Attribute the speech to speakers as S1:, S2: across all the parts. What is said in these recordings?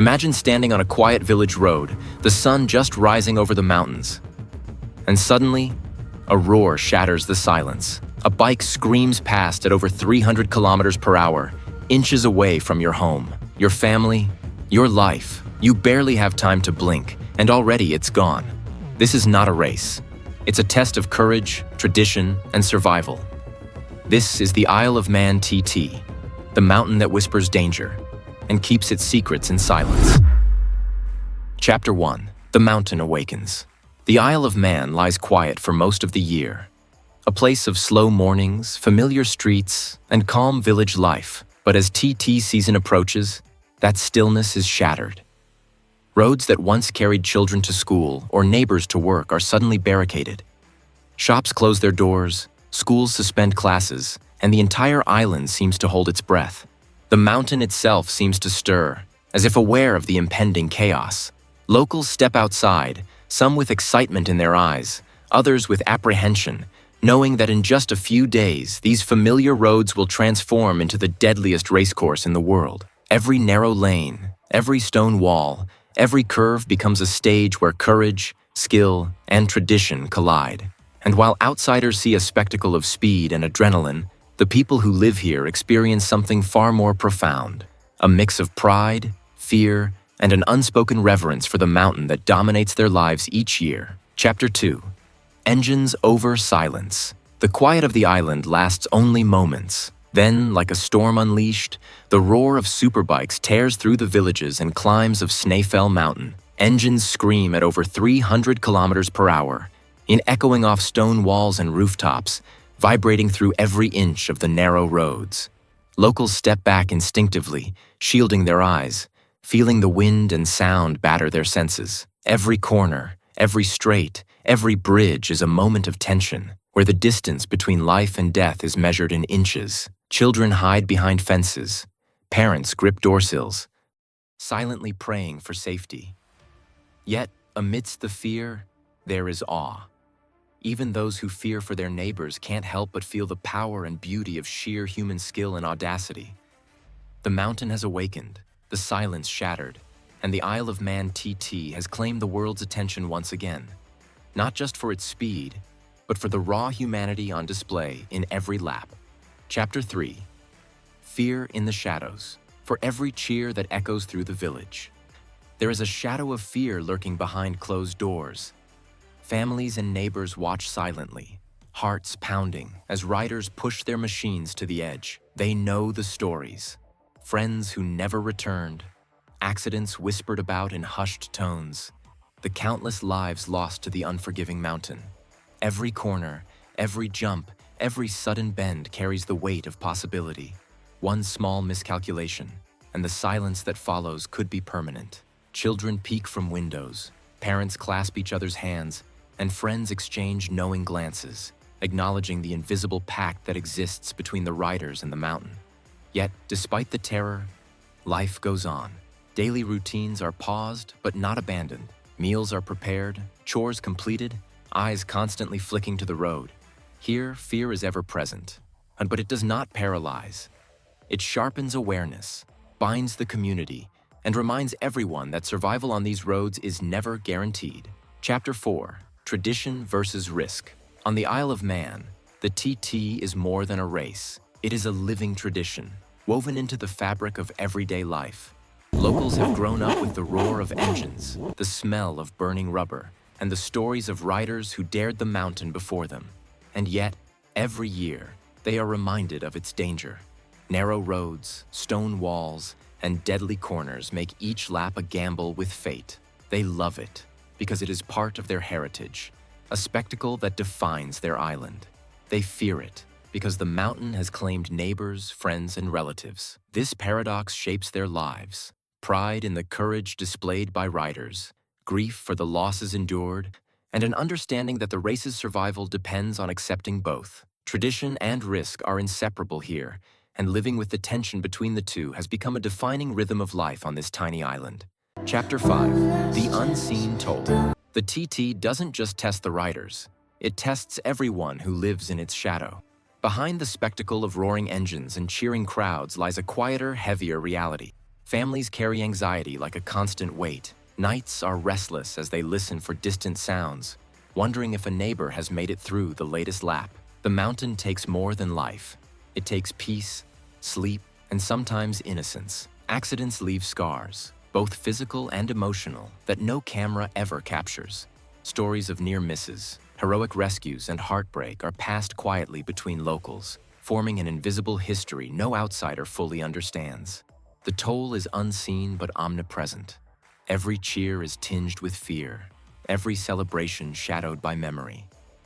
S1: Imagine standing on a quiet village road, the sun just rising over the mountains. And suddenly, a roar shatters the silence. A bike screams past at over 300 kilometers per hour, inches away from your home, your family, your life. You barely have time to blink, and already it's gone. This is not a race. It's a test of courage, tradition, and survival. This is the Isle of Man TT, the mountain that whispers danger and keeps its secrets in silence. Chapter 1. The Mountain Awakens. The Isle of Man lies quiet for most of the year. A place of slow mornings, familiar streets, and calm village life. But as TT season approaches, that stillness is shattered. Roads that once carried children to school or neighbors to work are suddenly barricaded. Shops close their doors, schools suspend classes, and the entire island seems to hold its breath. The mountain itself seems to stir, as if aware of the impending chaos. Locals step outside, some with excitement in their eyes, others with apprehension, knowing that in just a few days, these familiar roads will transform into the deadliest racecourse in the world. Every narrow lane, every stone wall, every curve becomes a stage where courage, skill, and tradition collide. And while outsiders see a spectacle of speed and adrenaline, the people who live here experience something far more profound, a mix of pride, fear, and an unspoken reverence for the mountain that dominates their lives each year. Chapter 2. Engines over silence. The quiet of the island lasts only moments. Then, like a storm unleashed, the roar of superbikes tears through the villages and climbs of Snaefell Mountain. Engines scream at over 300 kilometers per hour, echoing off stone walls and rooftops, vibrating through every inch of the narrow roads. Locals step back instinctively, shielding their eyes, feeling the wind and sound batter their senses. Every corner, every straight, every bridge is a moment of tension, where the distance between life and death is measured in inches. Children hide behind fences, parents grip doorsills, silently praying for safety. Yet, amidst the fear, there is awe. Even those who fear for their neighbors can't help but feel the power and beauty of sheer human skill and audacity. The mountain has awakened, the silence shattered, and the Isle of Man TT has claimed the world's attention once again. Not just for its speed, but for the raw humanity on display in every lap. Chapter 3. Fear in the shadows. For every cheer that echoes through the village, there is a shadow of fear lurking behind closed doors. Families and neighbors watch silently, hearts pounding as riders push their machines to the edge. They know the stories. Friends who never returned, accidents whispered about in hushed tones, the countless lives lost to the unforgiving mountain. Every corner, every jump, every sudden bend carries the weight of possibility. One small miscalculation, and the silence that follows could be permanent. Children peek from windows, parents clasp each other's hands, and friends exchange knowing glances, acknowledging the invisible pact that exists between the riders and the mountain. Yet, despite the terror, life goes on. Daily routines are paused but not abandoned. Meals are prepared, chores completed, eyes constantly flicking to the road. Here, fear is ever present, but it does not paralyze. It sharpens awareness, binds the community, and reminds everyone that survival on these roads is never guaranteed. Chapter 4. Tradition versus risk. On the Isle of Man, the TT is more than a race. It is a living tradition, woven into the fabric of everyday life. Locals have grown up with the roar of engines, the smell of burning rubber, and the stories of riders who dared the mountain before them. And yet, every year, they are reminded of its danger. Narrow roads, stone walls, and deadly corners make each lap a gamble with fate. They love it because it is part of their heritage, a spectacle that defines their island. They fear it because the mountain has claimed neighbors, friends, and relatives. This paradox shapes their lives. Pride in the courage displayed by riders, grief for the losses endured, and an understanding that the race's survival depends on accepting both. Tradition and risk are inseparable here, and living with the tension between the two has become a defining rhythm of life on this tiny island. Chapter 5. The Unseen Toll. The TT doesn't just test the riders, it tests everyone who lives in its shadow. Behind the spectacle of roaring engines and cheering crowds lies a quieter, heavier reality. Families carry anxiety like a constant weight. Nights are restless as they listen for distant sounds, wondering if a neighbor has made it through the latest lap. The mountain takes more than life. It takes peace, sleep, and sometimes innocence. Accidents leave scars, both physical and emotional, that no camera ever captures. Stories of near misses, heroic rescues, and heartbreak are passed quietly between locals, forming an invisible history no outsider fully understands. The toll is unseen but omnipresent. Every cheer is tinged with fear, every celebration shadowed by memory.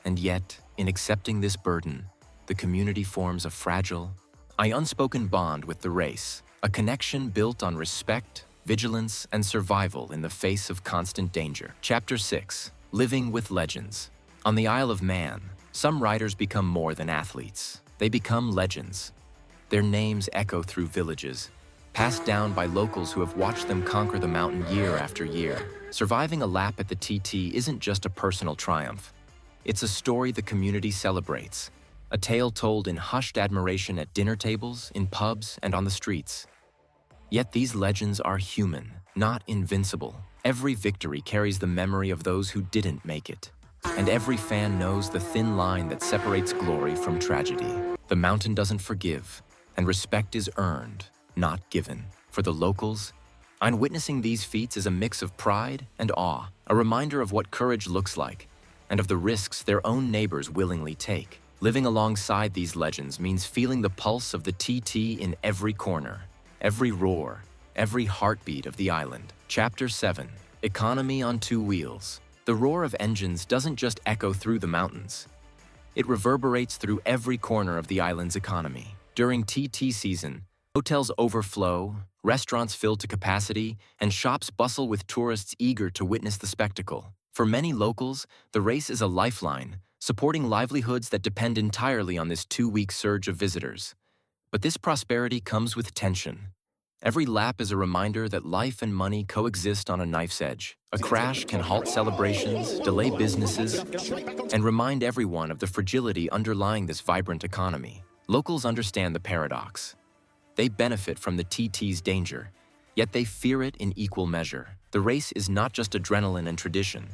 S1: And yet, in accepting this burden, the community forms a fragile, unspoken bond with the race, a connection built on respect, vigilance, and survival in the face of constant danger. Chapter 6. Living with Legends. On the Isle of Man, some riders become more than athletes. They become legends. Their names echo through villages, passed down by locals who have watched them conquer the mountain year after year. Surviving a lap at the TT isn't just a personal triumph. It's a story the community celebrates, a tale told in hushed admiration at dinner tables, in pubs, and on the streets. Yet these legends are human, not invincible. Every victory carries the memory of those who didn't make it. And every fan knows the thin line that separates glory from tragedy. The mountain doesn't forgive, and respect is earned, not given. For the locals, witnessing these feats is a mix of pride and awe, a reminder of what courage looks like, and of the risks their own neighbors willingly take. Living alongside these legends means feeling the pulse of the TT in every corner, every roar, every heartbeat of the island. Chapter 7. Economy on Two Wheels. The roar of engines doesn't just echo through the mountains. It reverberates through every corner of the island's economy. During TT season, hotels overflow, restaurants fill to capacity, and shops bustle with tourists eager to witness the spectacle. For many locals, the race is a lifeline, supporting livelihoods that depend entirely on this 2-week surge of visitors. But this prosperity comes with tension. Every lap is a reminder that life and money coexist on a knife's edge. A crash can halt celebrations, delay businesses, and remind everyone of the fragility underlying this vibrant economy. Locals understand the paradox. They benefit from the TT's danger, yet they fear it in equal measure. The race is not just adrenaline and tradition.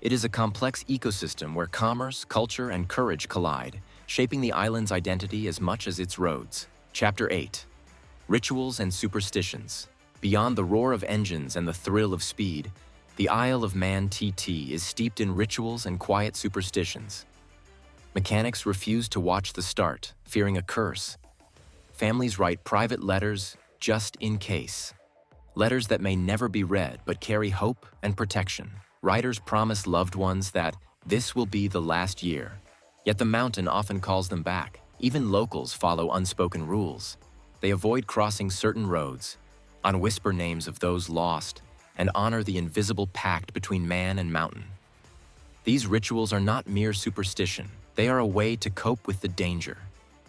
S1: It is a complex ecosystem where commerce, culture, and courage collide, shaping the island's identity as much as its roads. Chapter 8. Rituals and Superstitions. Beyond the roar of engines and the thrill of speed, the Isle of Man TT is steeped in rituals and quiet superstitions. Mechanics refuse to watch the start, fearing a curse. Families write private letters just in case. Letters that may never be read but carry hope and protection. Riders promise loved ones that this will be the last year. Yet the mountain often calls them back. Even locals follow unspoken rules. They avoid crossing certain roads, whisper names of those lost, and honor the invisible pact between man and mountain. These rituals are not mere superstition. They are a way to cope with the danger,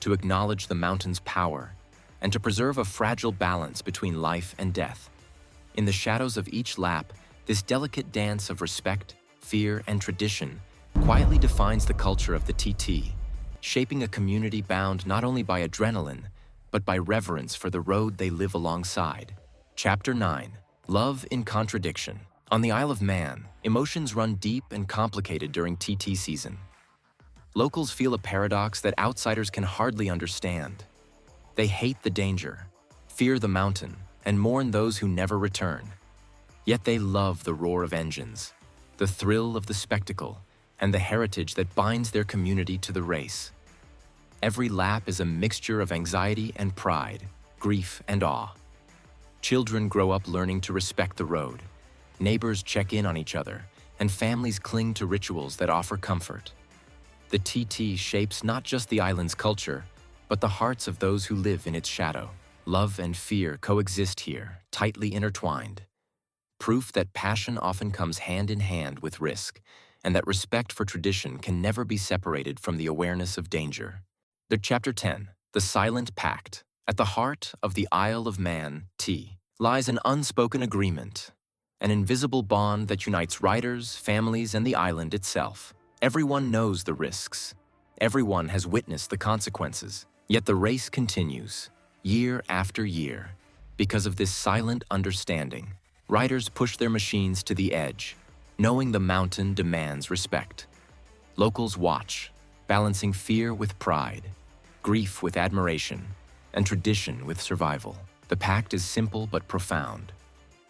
S1: to acknowledge the mountain's power, and to preserve a fragile balance between life and death. In the shadows of each lap, this delicate dance of respect, fear, and tradition quietly defines the culture of the TT, shaping a community bound not only by adrenaline, but by reverence for the road they live alongside. Chapter 9. Love in Contradiction. On the Isle of Man, emotions run deep and complicated during TT season. Locals feel a paradox that outsiders can hardly understand. They hate the danger, fear the mountain, and mourn those who never return. Yet they love the roar of engines, the thrill of the spectacle, and the heritage that binds their community to the race. Every lap is a mixture of anxiety and pride, grief and awe. Children grow up learning to respect the road. Neighbors check in on each other, and families cling to rituals that offer comfort. The TT shapes not just the island's culture, but the hearts of those who live in its shadow. Love and fear coexist here, tightly intertwined. Proof that passion often comes hand in hand with risk, and that respect for tradition can never be separated from the awareness of danger. The Chapter 10. The Silent Pact. At the heart of the Isle of Man lies an unspoken agreement, an invisible bond that unites riders, families, and the island itself. Everyone knows the risks. Everyone has witnessed the consequences. Yet the race continues, year after year, Because of this silent understanding, riders push their machines to the edge, knowing the mountain demands respect. Locals watch, balancing fear with pride, grief with admiration, and tradition with survival. The pact is simple but profound.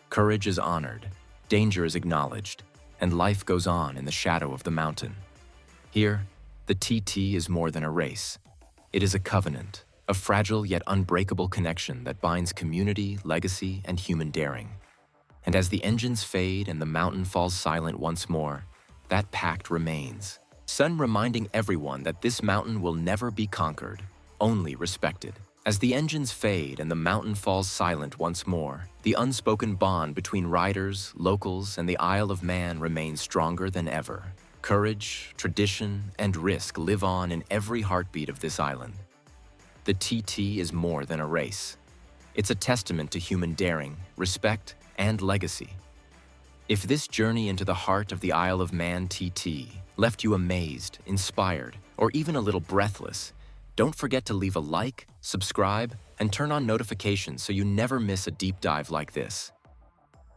S1: Courage is honored, danger is acknowledged, and life goes on in the shadow of the mountain. Here, the TT is more than a race. It is a covenant, a fragile yet unbreakable connection that binds community, legacy, and human daring. And as the engines fade and the mountain falls silent once more, that pact remains. Sun reminding everyone that this mountain will never be conquered, only respected. As the engines fade and the mountain falls silent once more, the unspoken bond between riders, locals, and the Isle of Man remains stronger than ever. Courage, tradition, and risk live on in every heartbeat of this island. The TT is more than a race. It's a testament to human daring, respect, and legacy. If this journey into the heart of the Isle of Man TT left you amazed, inspired, or even a little breathless, don't forget to leave a like, subscribe, and turn on notifications so you never miss a deep dive like this.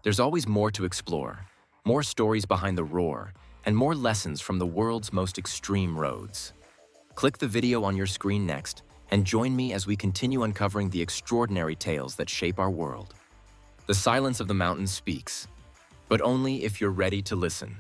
S1: There's always more to explore, more stories behind the roar, and more lessons from the world's most extreme roads. Click the video on your screen next and join me as we continue uncovering the extraordinary tales that shape our world. The silence of the mountains speaks, but only if you're ready to listen.